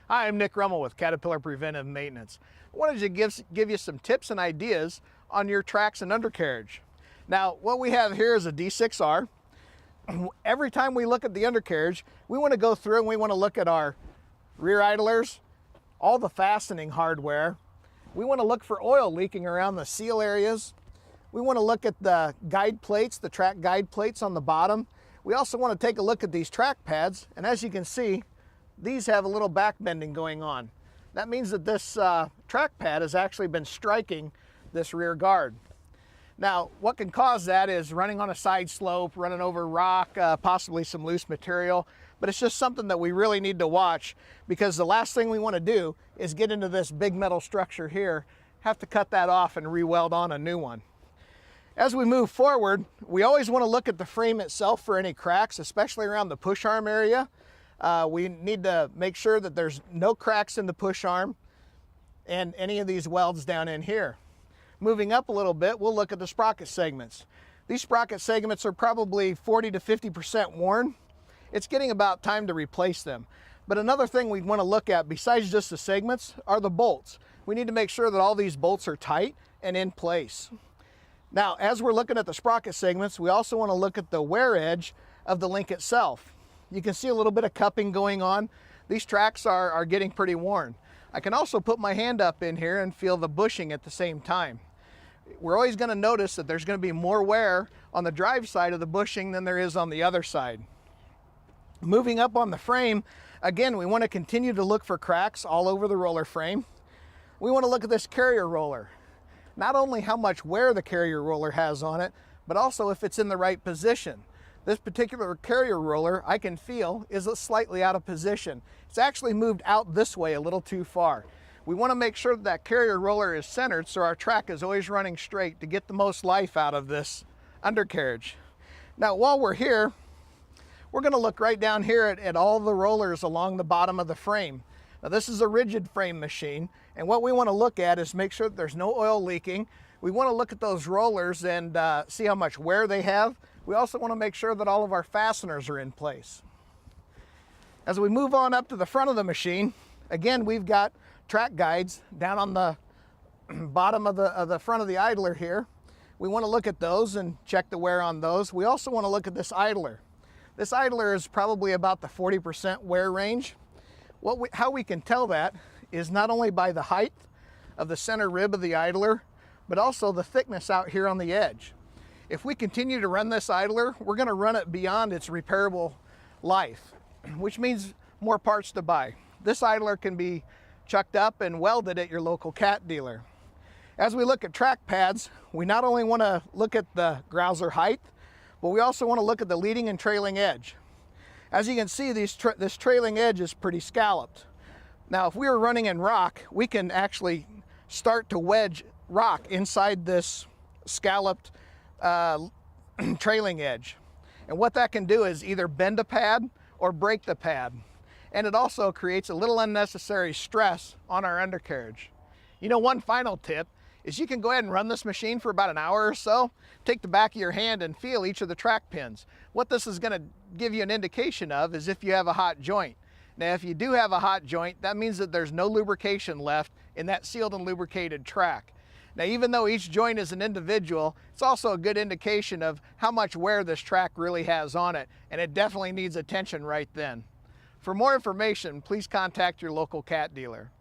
Hi, I'm Nick Rummel with Caterpillar Preventive Maintenance. I wanted to give you some tips and ideas on your tracks and undercarriage. Now, what we have here is a D6R. Every time we look at the undercarriage, we want to go through and we want to look at our rear idlers, all the fastening hardware. We want to look for oil leaking around the seal areas. We want to look at the guide plates, the track guide plates on the bottom. We also want to take a look at these track pads, and as you can see, these have a little back bending going on. That means that this track pad has actually been striking this rear guard. Now, what can cause that is running on a side slope, running over rock, possibly some loose material, but it's just something that we really need to watch, because the last thing we want to do is get into this big metal structure here, have to cut that off and re-weld on a new one. As we move forward, we always want to look at the frame itself for any cracks, especially around the push arm area. We need to make sure that there's no cracks in the push arm and any of these welds down in here. Moving up a little bit, we'll look at the sprocket segments. These sprocket segments are probably 40 to 50% worn. It's getting about time to replace them. But another thing we want to look at besides just the segments are the bolts. We need to make sure that all these bolts are tight and in place. Now, as we're looking at the sprocket segments, we also want to look at the wear edge of the link itself. You can see a little bit of cupping going on. These tracks are getting pretty worn. I can also put my hand up in here and feel the bushing at the same time. We're always going to notice that there's going to be more wear on the drive side of the bushing than there is on the other side. Moving up on the frame, again, we want to continue to look for cracks all over the roller frame. We want to look at this carrier roller. Not only how much wear the carrier roller has on it, but also if it's in the right position. This particular carrier roller, I can feel, is slightly out of position. It's actually moved out this way a little too far. We want to make sure that that carrier roller is centered so our track is always running straight to get the most life out of this undercarriage. Now, while we're here, we're going to look right down here at all the rollers along the bottom of the frame. Now, this is a rigid frame machine, and what we want to look at is make sure that there's no oil leaking. We want to look at those rollers and see how much wear they have. We also want to make sure that all of our fasteners are in place. As we move on up to the front of the machine, again, we've got track guides down on the bottom of the front of the idler here. We want to look at those and check the wear on those. We also want to look at this idler. This idler is probably about the 40% wear range. How we can tell that is not only by the height of the center rib of the idler, but also the thickness out here on the edge. If we continue to run this idler, we're going to run it beyond its repairable life, which means more parts to buy. This idler can be chucked up and welded at your local cat dealer. As we look at track pads, we not only want to look at the grouser height, but we also want to look at the leading and trailing edge. As you can see, this trailing edge is pretty scalloped. Now, if we were running in rock, we can actually start to wedge rock inside this scalloped trailing edge. And what that can do is either bend a pad or break the pad. And it also creates a little unnecessary stress on our undercarriage. You know, one final tip is you can go ahead and run this machine for about an hour or so. Take the back of your hand and feel each of the track pins. What this is going to give you an indication of is if you have a hot joint. Now, if you do have a hot joint, that means that there's no lubrication left in that sealed and lubricated track. Now, even though each joint is an individual, it's also a good indication of how much wear this track really has on it, and it definitely needs attention right then. For more information, please contact your local cat dealer.